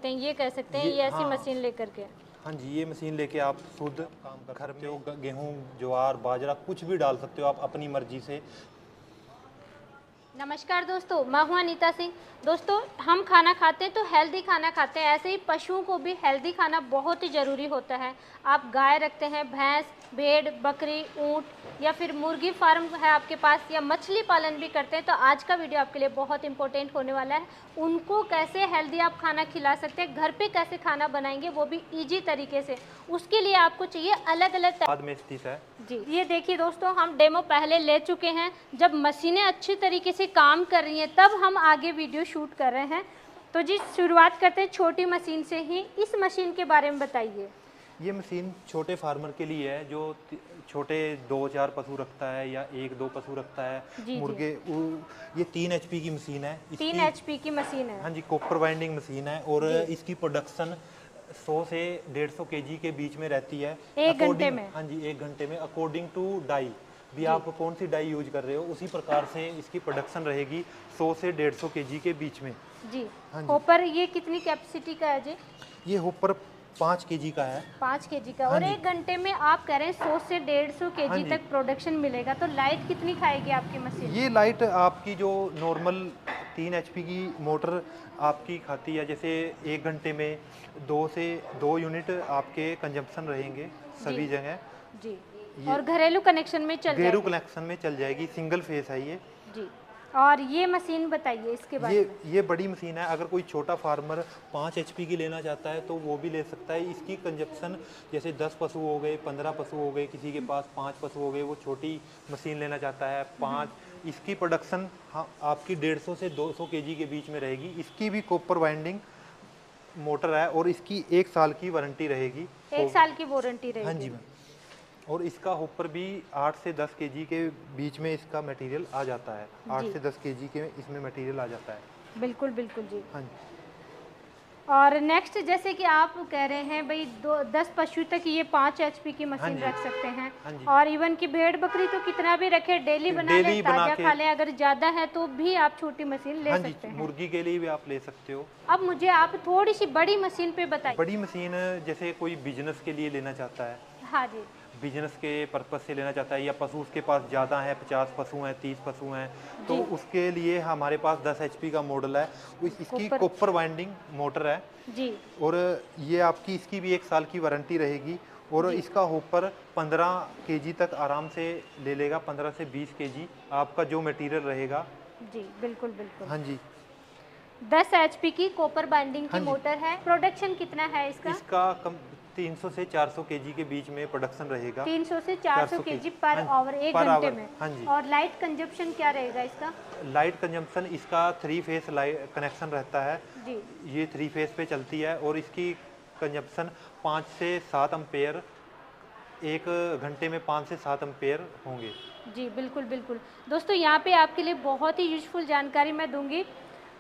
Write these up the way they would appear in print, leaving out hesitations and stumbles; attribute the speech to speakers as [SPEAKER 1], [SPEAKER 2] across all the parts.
[SPEAKER 1] सकते हैं, ये कह सकते हैं ये ऐसी
[SPEAKER 2] हाँ,
[SPEAKER 1] मशीन लेकर के।
[SPEAKER 2] हाँ जी, ये मशीन लेके आप शुद्ध काम कर सकते हो। गेहूँ, ज्वार, बाजरा कुछ भी डाल सकते हो आप अपनी मर्जी से।
[SPEAKER 1] नमस्कार दोस्तों, मैं हूं अनीता सिंह। दोस्तों, हम खाना खाते हैं तो हेल्दी खाना खाते हैं, ऐसे ही पशुओं को भी हेल्दी खाना बहुत ही ज़रूरी होता है। आप गाय रखते हैं, भैंस, भेड़, बकरी, ऊंट या फिर मुर्गी फार्म है आपके पास, या मछली पालन भी करते हैं, तो आज का वीडियो आपके लिए बहुत इंपॉर्टेंट होने वाला है। उनको कैसे हेल्दी आप खाना खिला सकते हैं, घर पे कैसे खाना बनाएंगे वो भी ईजी तरीके से, उसके लिए आपको चाहिए अलग अलग
[SPEAKER 2] बाद में स्थित है
[SPEAKER 1] जी। ये देखिए दोस्तों, हम डेमो पहले ले चुके हैं। जब मशीनें अच्छी तरीके से काम कर रही हैं तब हम आगे वीडियो शूट कर रहे हैं। तो जी शुरुआत करते हैं छोटी मशीन से ही। इस मशीन के बारे में बताइए।
[SPEAKER 2] ये मशीन छोटे फार्मर के लिए है जो छोटे 2-4 पशु रखता है या 1-2 पशु रखता है।
[SPEAKER 1] जी
[SPEAKER 2] मुर्गे ये 3 एचपी की मशीन है।
[SPEAKER 1] 3 एचपी की मशीन है।
[SPEAKER 2] हाँ जी, कॉपर बाइंडिंग मशीन है और इसकी प्रोडक्शन 100 से 150 केजी के बीच में रहती है।
[SPEAKER 1] एक घंटे में?
[SPEAKER 2] हाँ जी, 1 घंटे में। अकॉर्डिंग टू डाई भी आप कौन सी डाई यूज कर रहे हो उसी प्रकार से इसकी प्रोडक्शन रहेगी 100 से 150 केजी के बीच में।
[SPEAKER 1] जी।
[SPEAKER 2] हाँ जी।
[SPEAKER 1] होपर ये कितनी कैपेसिटी का है जी?
[SPEAKER 2] ये होपर 5 केजी का है।
[SPEAKER 1] 5 केजी का।
[SPEAKER 2] हाँ
[SPEAKER 1] और
[SPEAKER 2] जी।
[SPEAKER 1] 1 घंटे में आप कह रहे हैं 100 से 150
[SPEAKER 2] हाँ
[SPEAKER 1] केजी
[SPEAKER 2] जी।
[SPEAKER 1] तक प्रोडक्शन मिलेगा, तो लाइट कितनी खाएगी आपकी मशीन?
[SPEAKER 2] ये लाइट आपकी जो नॉर्मल 3 एचपी की मोटर आपकी खाती है, जैसे 1 घंटे में 2 यूनिट आपके कंजम्पशन रहेंगे सभी जगह।
[SPEAKER 1] जी। और घरेलू कनेक्शन में चल
[SPEAKER 2] घरेलू
[SPEAKER 1] जाएगी?
[SPEAKER 2] कनेक्शन में चल जाएगी, सिंगल फेस है ये।
[SPEAKER 1] जी। और ये मशीन बताइए इसके बारे में।
[SPEAKER 2] ये बड़ी मशीन है। अगर कोई छोटा फार्मर 5 एचपी की लेना चाहता है तो वो भी ले सकता है। इसकी कंजप्शन जैसे 10 पशु हो गए, 15 पशु हो गए, किसी के पास 5 पशु हो गए, वो छोटी मशीन लेना चाहता है 5। इसकी प्रोडक्शन हाँ आपकी 150 से 200 केजी के बीच में रहेगी। इसकी भी कॉपर वाइंडिंग मोटर है और इसकी 1 साल की वारंटी रहेगी।
[SPEAKER 1] 1 साल की वारंटी रहेगी?
[SPEAKER 2] हाँ जी मैम। और इसका होपर भी 8 से 10 केजी के बीच में इसका मटेरियल आ जाता है। 8 से 10 केजी के इसमें मटेरियल आ जाता है।
[SPEAKER 1] बिल्कुल बिल्कुल जी।
[SPEAKER 2] हाँ जी।
[SPEAKER 1] और नेक्स्ट, जैसे कि आप कह रहे हैं भाई 10 पशु तक ये 5 एचपी की मशीन
[SPEAKER 2] जी।
[SPEAKER 1] रख सकते हैं।
[SPEAKER 2] हाँ जी।
[SPEAKER 1] और इवन की भेड़ बकरी तो कितना भी रखे, डेली बना ले, ताजा खा ले, अगर ज़्यादा है तो भी आप छोटी मशीन ले सकते हैं।
[SPEAKER 2] मुर्गी के लिए भी आप ले सकते हो।
[SPEAKER 1] अब मुझे आप थोड़ी सी बड़ी मशीन पे बताइए।
[SPEAKER 2] बड़ी मशीन जैसे कोई बिजनेस के लिए लेना चाहता है,
[SPEAKER 1] हाँ जी।
[SPEAKER 2] बिजनेस के पर्पज से लेना चाहता है, या पशु उसके पास ज़्यादा है, 50 पशु हैं, 30 पशु हैं, तो उसके लिए हमारे पास 10 एचपी का मॉडल है। इसकी कॉपर वाइंडिंग मोटर है
[SPEAKER 1] जी।
[SPEAKER 2] और ये आपकी इसकी भी 1 साल की वारंटी रहेगी। और इसका होपर 15 केजी तक आराम से ले लेगा। 15 से 20 केजी आपका जो मटेरियल रहेगा।
[SPEAKER 1] जी बिल्कुल बिल्कुल।
[SPEAKER 2] हाँ जी।
[SPEAKER 1] 10 एचपी की कॉपर बाइंडिंग की मोटर है। प्रोडक्शन कितना है इसका?
[SPEAKER 2] इसका कम 300 से 400 केजी के बीच में प्रोडक्शन रहेगा।
[SPEAKER 1] 300 से 400 केजी पर आवर, 1 घंटे में?
[SPEAKER 2] हाँ जी।
[SPEAKER 1] और लाइट कंजप्शन क्या रहेगा इसका?
[SPEAKER 2] लाइट कंजम्पशन इसका 3 फेस लाइट कनेक्शन रहता है
[SPEAKER 1] जी।
[SPEAKER 2] ये 3 फेस पे चलती है और इसकी कंजम्पशन 5 से 7 एम्पेयर, 1 घंटे में 5 से 7 एम्पेयर होंगे।
[SPEAKER 1] जी बिल्कुल बिल्कुल। दोस्तों, यहाँ पे आपके लिए बहुत ही यूजफुल जानकारी मैं दूंगी।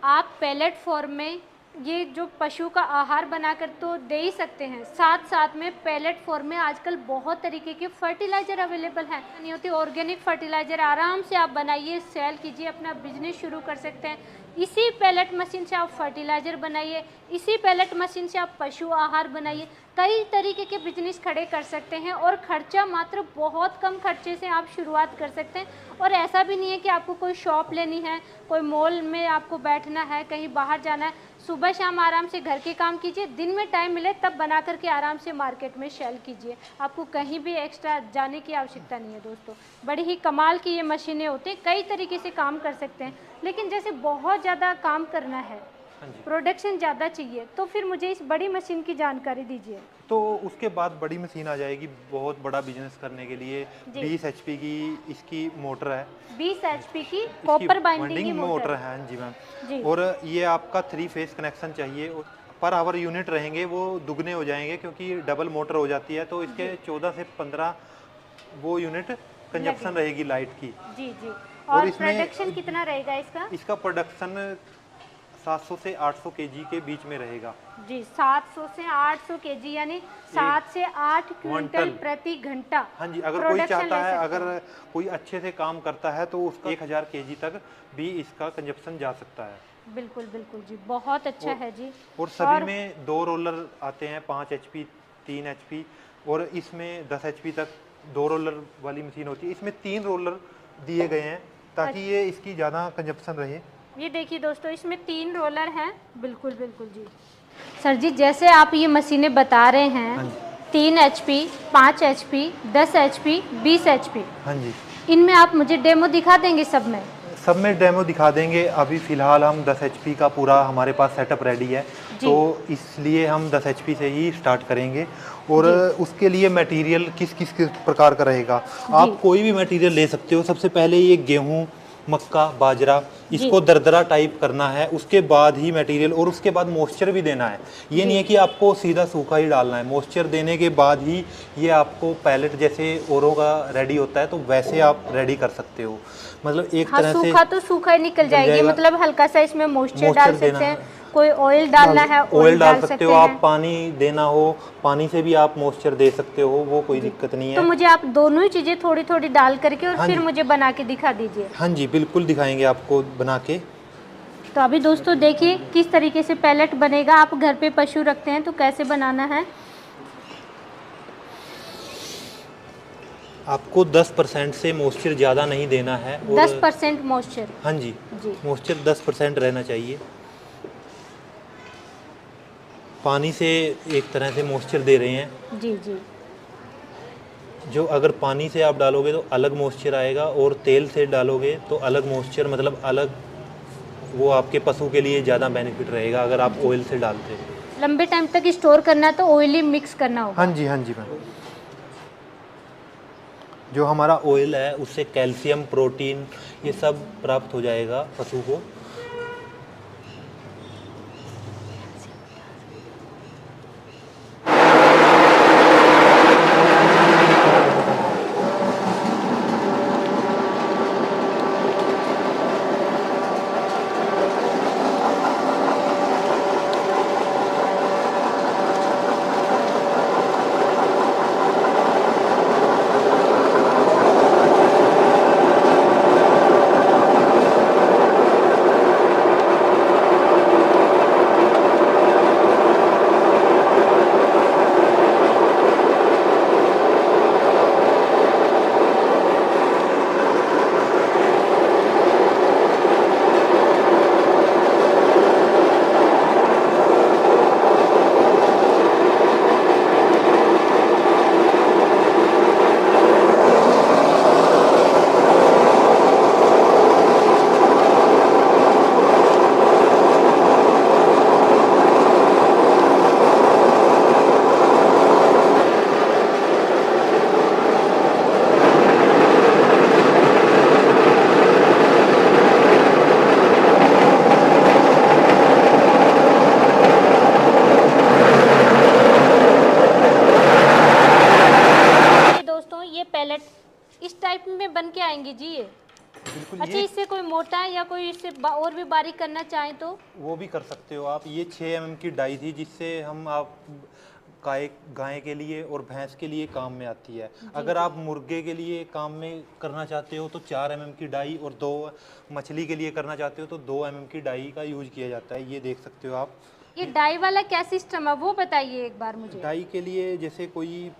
[SPEAKER 1] आप पैलेट फॉर्म में ये जो पशु का आहार बनाकर तो दे ही सकते हैं, साथ साथ में पैलेट फॉर्म में आजकल बहुत तरीके के फर्टिलाइज़र अवेलेबल हैं। नहीं होती ऑर्गेनिक फर्टिलाइज़र, आराम से आप बनाइए, सेल कीजिए, अपना बिजनेस शुरू कर सकते हैं। इसी पैलेट मशीन से आप फर्टिलाइज़र बनाइए, इसी पैलेट मशीन से आप पशु आहार बनाइए, कई तरीके के बिजनेस खड़े कर सकते हैं। और खर्चा मात्र बहुत कम खर्चे से आप शुरुआत कर सकते हैं। और ऐसा भी नहीं है कि आपको कोई शॉप लेनी है, कोई मॉल में आपको बैठना है, कहीं बाहर जाना है। सुबह शाम आराम से घर के काम कीजिए, दिन में टाइम मिले तब बना करके आराम से मार्केट में सेल कीजिए। आपको कहीं भी एक्स्ट्रा जाने की आवश्यकता नहीं है। दोस्तों, बड़ी ही कमाल की ये मशीनें होती हैं, कई तरीके से काम कर सकते हैं। लेकिन जैसे बहुत ज़्यादा काम करना है, प्रोडक्शन ज़्यादा चाहिए, तो फिर मुझे इस बड़ी मशीन की जानकारी दीजिए।
[SPEAKER 2] तो उसके बाद बड़ी मशीन आ जाएगी बहुत बड़ा बिजनेस करने के लिए। 20 एचपी की इसकी मोटर है।
[SPEAKER 1] 20 एचपी की कॉपर बाइंडिंग की मोटर
[SPEAKER 2] है। हाँ जी मैम। और ये आपका 3 फेस कनेक्शन चाहिए। पर आवर यूनिट रहेंगे वो दुगने हो जाएंगे क्योंकि डबल मोटर हो जाती है, तो इसके 14 से 15 वो यूनिट कंजप्शन रहेगी लाइट की।
[SPEAKER 1] जी जी। और इसमें प्रोडक्शन कितना रहेगा इसका?
[SPEAKER 2] इसका प्रोडक्शन 700 से 800 केजी के बीच में रहेगा।
[SPEAKER 1] जी, 700 से 800 केजी, यानी 7 से 8 क्विंटल प्रति घंटा।
[SPEAKER 2] हाँ जी। अगर कोई चाहता है, अगर कोई अच्छे से काम करता है तो उसका 1000 केजी तक भी इसका कंजप्शन जा सकता है।
[SPEAKER 1] बिल्कुल बिल्कुल जी, बहुत अच्छा है जी।
[SPEAKER 2] और सभी में 2 रोलर आते हैं, 5 HP, 3 HP, और इसमें 10 HP तक 2 रोलर वाली मशीन होती है। इसमें 3 रोलर दिए गए हैं ताकि ये इसकी ज़्यादा कंजप्शन रहे।
[SPEAKER 1] ये देखिए दोस्तों, इसमें 3 रोलर हैं। बिल्कुल बिल्कुल जी। सर जी, जैसे आप ये मशीनें बता रहे हैं,
[SPEAKER 2] हाँ जी,
[SPEAKER 1] 3 HP, 5 HP, 10 HP, 20 HP,
[SPEAKER 2] हाँ जी,
[SPEAKER 1] इनमें आप मुझे डेमो दिखा देंगे सब में?
[SPEAKER 2] सब में डेमो दिखा देंगे। अभी फ़िलहाल हम 10 HP का पूरा हमारे पास सेटअप रेडी है, तो इसलिए हम 10 HP से ही स्टार्ट करेंगे। और उसके लिए मटेरियल किस प्रकार का रहेगा, आप कोई भी मटेरियल ले सकते हो। सबसे पहले ये गेहूँ, मक्का, बाजरा, इसको दरदरा टाइप करना है, उसके बाद ही मटेरियल, और उसके बाद मॉइस्चर भी देना है। ये नहीं है कि आपको सीधा सूखा ही डालना है, मॉइस्चर देने के बाद ही ये आपको पैलेट जैसे औरों का रेडी होता है तो वैसे आप रेडी कर सकते हो। मतलब एक तरह से
[SPEAKER 1] सूखा तो सूखा ही निकल जाएगी, मतलब हल्का सा इसमें मॉइस्चर डाल सकते हैं। कोई ऑयल डालना है,
[SPEAKER 2] ऑयल डाल सकते हो आप, पानी देना हो पानी से भी आप मॉइस्चर दे सकते हो, वो कोई दिक्कत नहीं है।
[SPEAKER 1] तो मुझे आप दोनों ही चीजें थोड़ी थोड़ी डाल करके और फिर मुझे बना के दिखा दीजिए।
[SPEAKER 2] हाँ जी, बिल्कुल दिखाएंगे आपको बना के।
[SPEAKER 1] तो अभी दोस्तों देखिए किस तरीके से पैलेट बनेगा। आप घर पे पशु रखते हैं तो कैसे बनाना है।
[SPEAKER 2] आपको 10% से मॉइस्चर ज़्यादा नहीं देना है।
[SPEAKER 1] 10% मॉइस्चर?
[SPEAKER 2] हाँ जी, मॉइस्चर 10% रहना चाहिए। पानी से एक तरह से मॉइस्चर दे रहे हैं।
[SPEAKER 1] जी जी।
[SPEAKER 2] जो अगर पानी से आप डालोगे तो अलग मॉइस्चर आएगा, और तेल से डालोगे तो अलग मॉइस्चर, मतलब अलग, वो आपके पशु के लिए ज़्यादा बेनिफिट रहेगा अगर आप ऑयल से डालते हो।
[SPEAKER 1] लंबे टाइम तक स्टोर करना है तो ऑयली मिक्स करना होगा।
[SPEAKER 2] हाँ जी, हाँ जी मैम। जो हमारा ऑयल है उससे कैल्शियम, प्रोटीन, ये सब प्राप्त हो जाएगा पशु को।
[SPEAKER 1] इस टाइप में बन के आएंगे जी ये?
[SPEAKER 2] बिल्कुल।
[SPEAKER 1] अच्छा, इससे कोई मोटा है या कोई इससे और भी बारीक करना चाहें तो
[SPEAKER 2] वो भी कर सकते हो आप। ये 6 mm की डाई थी जिससे हम आप गाय के लिए और भैंस के लिए काम में आती है। अगर आप मुर्गे के लिए काम में करना चाहते हो तो 4 mm की डाई, और 2 मछली के लिए करना चाहते हो तो 2 mm की डाई का यूज किया जाता है। ये देख सकते हो आप।
[SPEAKER 1] ये डाई वाला क्या सिस्टम है वो बताइए एक बार मुझे।
[SPEAKER 2] डाई के लिए जैसे कोई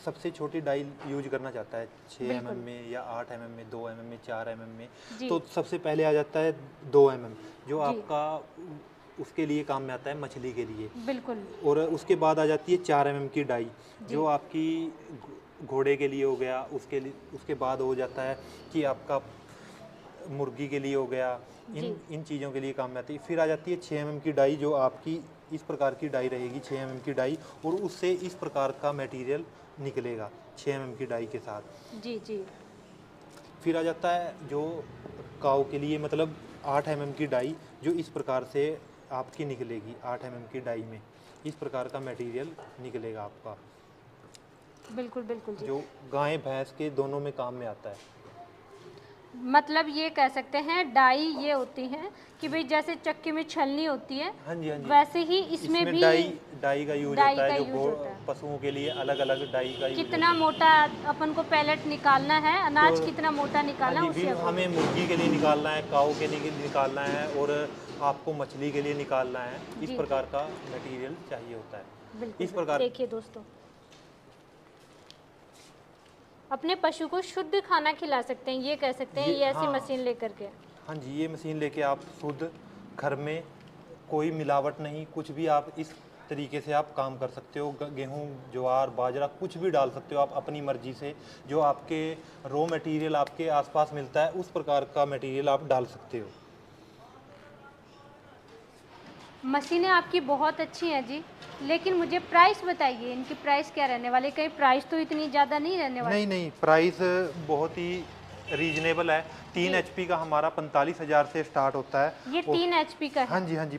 [SPEAKER 2] सबसे छोटी डाई यूज करना चाहता है 6 mm में या 8 mm में, 2 mm में, 4 mm में, तो सबसे पहले आ जाता है 2 mm, जो आपका उसके लिए काम में आता है, मछली के लिए।
[SPEAKER 1] बिल्कुल।
[SPEAKER 2] और उसके बाद आ जाती है 4 mm की डाई, जो आपकी घोड़े के लिए हो गया। उसके बाद हो जाता है कि आपका मुर्गी के लिए हो गया। इन चीज़ों के लिए काम में आती है। फिर आ जाती है 6 mm की डाई, जो आपकी इस प्रकार की डाई रहेगी, 6 mm की डाई, और उससे इस प्रकार का मटेरियल निकलेगा 6 mm की डाई के साथ।
[SPEAKER 1] जी जी।
[SPEAKER 2] फिर आ जाता है जो काऊ के लिए, मतलब 8 mm की डाई, जो इस प्रकार से आपकी निकलेगी। 8 mm की डाई में इस प्रकार का मटेरियल निकलेगा आपका।
[SPEAKER 1] बिल्कुल बिल्कुल जी।
[SPEAKER 2] जो गाय भैंस के दोनों में काम में आता है।
[SPEAKER 1] मतलब ये कह सकते हैं डाई ये होती है कि भाई जैसे चक्की में छलनी होती है,
[SPEAKER 2] हाँ जी, हाँ जी,
[SPEAKER 1] वैसे ही इसमें भी
[SPEAKER 2] डाई का यूज होता है। जो पशुओं के लिए अलग अलग डाई का यूज
[SPEAKER 1] कितना मोटा अपन को पैलेट निकालना है, अनाज
[SPEAKER 2] तो
[SPEAKER 1] कितना मोटा निकालना है
[SPEAKER 2] हाँ जी,
[SPEAKER 1] उससे
[SPEAKER 2] हमें मुर्गी के लिए निकालना है, काऊ के लिए निकालना है और आपको मछली के लिए निकालना है। इस
[SPEAKER 1] जी,
[SPEAKER 2] प्रकार का मटेरियल चाहिए होता है।
[SPEAKER 1] बिल्कुल।
[SPEAKER 2] इस प्रकार
[SPEAKER 1] देखिए दोस्तों, अपने पशु को शुद्ध खाना खिला सकते हैं, ये कह सकते हैं, ये ऐसी
[SPEAKER 2] हाँ,
[SPEAKER 1] मशीन लेकर के।
[SPEAKER 2] हाँ जी, ये मशीन लेके आप शुद्ध घर में कोई मिलावट नहीं, कुछ भी आप इस तरीके से आप काम कर सकते हो। गेहूं, ज्वार, बाजरा कुछ भी डाल सकते हो आप अपनी मर्जी से। जो आपके रॉ मटेरियल आपके आसपास मिलता है उस प्रकार का मटेरियल आप डाल सकते हो।
[SPEAKER 1] मशीनें आपकी बहुत अच्छी हैं जी, लेकिन मुझे प्राइस बताइए, इनकी प्राइस क्या रहने वाली? कहीं प्राइस तो इतनी ज़्यादा नहीं रहने वाली?
[SPEAKER 2] नहीं नहीं, प्राइस बहुत ही रीजनेबल है। 3 HP का हमारा 45,000 से स्टार्ट होता है।
[SPEAKER 1] ये 3 HP का है?
[SPEAKER 2] हाँ जी, हाँ जी,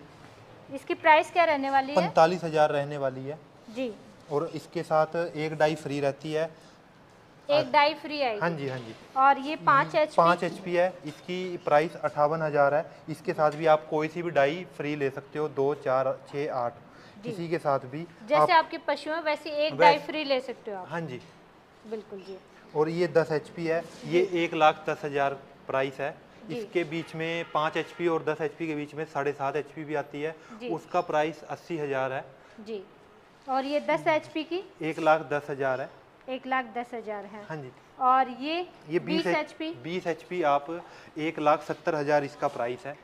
[SPEAKER 1] इसकी प्राइस क्या रहने वाली है?
[SPEAKER 2] 45,000 रहने वाली है
[SPEAKER 1] जी।
[SPEAKER 2] और इसके साथ एक डाई फ्री रहती है।
[SPEAKER 1] एक डाई फ्री आएगी?
[SPEAKER 2] हाँ जी, हाँ जी।
[SPEAKER 1] और ये 5
[SPEAKER 2] HP है, इसकी प्राइस 58,000 है। इसके साथ भी आप कोई सी भी डाई फ्री ले सकते हो, 2, 4, 6, 8 किसी के साथ भी।
[SPEAKER 1] जैसे आपके पशु हैं वैसे एक डाई फ्री ले सकते हो आप?
[SPEAKER 2] हाँ जी,
[SPEAKER 1] बिल्कुल जी।
[SPEAKER 2] और ये 10 HP है, ये 1,10,000 प्राइस है। इसके बीच में 5 HP और 10 HP के बीच में 7.5 HP भी आती है, उसका प्राइस 80,000 है
[SPEAKER 1] जी। और ये 10 HP की
[SPEAKER 2] 1,10,000 है।
[SPEAKER 1] 1,10,000 है।
[SPEAKER 2] हाँ जी।
[SPEAKER 1] और ये 20 HP?
[SPEAKER 2] 20 HP आप 1,70,000 इसका प्राइस है।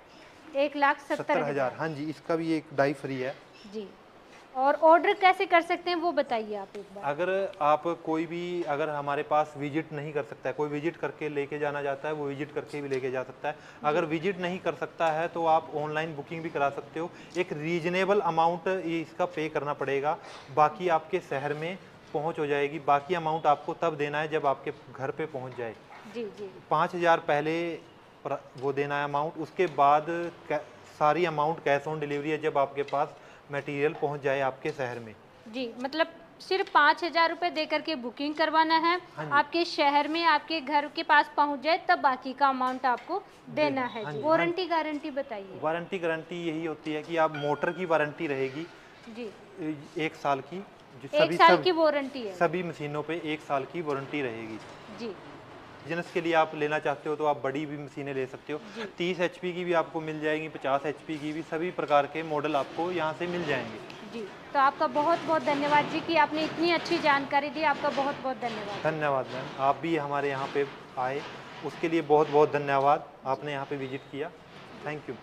[SPEAKER 1] 1,70,000।
[SPEAKER 2] हाँ जी, इसका भी एक डाई फ्री है
[SPEAKER 1] जी। और ऑर्डर कैसे कर सकते हैं वो बताइए आप एक बार।
[SPEAKER 2] अगर आप कोई भी अगर हमारे पास विजिट नहीं कर सकता है, कोई विजिट करके लेके जाना चाहता है वो विजिट करके भी लेके जा सकता है। अगर विजिट नहीं कर सकता है तो आप ऑनलाइन बुकिंग भी करा सकते हो। एक रीजनेबल अमाउंट इसका पे करना पड़ेगा, बाकी आपके शहर में पहुंच हो जाएगी। बाकी अमाउंट आपको तब देना है जब आपके घर पे पहुंच जाए।
[SPEAKER 1] जी जी।
[SPEAKER 2] 5,000 पहले वो देना है अमाउंट, उसके बाद सारी अमाउंट कैश ऑन डिलीवरी है जब आपके पास मटेरियल पहुंच जाए आपके शहर में।
[SPEAKER 1] जी, मतलब सिर्फ 5,000 रुपये दे करके बुकिंग करवाना है, आपके शहर में आपके घर के पास पहुंच जाए तब बाकी का अमाउंट आपको देना है। वारंटी गारंटी बताइए।
[SPEAKER 2] वारंटी गारंटी यही होती है कि आप मोटर की वारंटी रहेगी
[SPEAKER 1] जी
[SPEAKER 2] 1 साल की।
[SPEAKER 1] 1 साल की वारंटी है
[SPEAKER 2] सभी मशीनों पे 1 साल की वारंटी रहेगी
[SPEAKER 1] जी।
[SPEAKER 2] बिजनेस के लिए आप लेना चाहते हो तो आप बड़ी भी मशीनें ले सकते हो। 30 HP की भी आपको मिल जाएगी, 50 HP की भी, सभी प्रकार के मॉडल आपको यहाँ से मिल जाएंगे।
[SPEAKER 1] जी, तो आपका बहुत बहुत धन्यवाद जी कि आपने इतनी अच्छी जानकारी दी। आपका बहुत बहुत धन्यवाद।
[SPEAKER 2] धन्यवाद मैम, आप भी हमारे यहाँ पे आए उसके लिए बहुत बहुत धन्यवाद। आपने यहाँ पे विजिट किया, थैंक यू।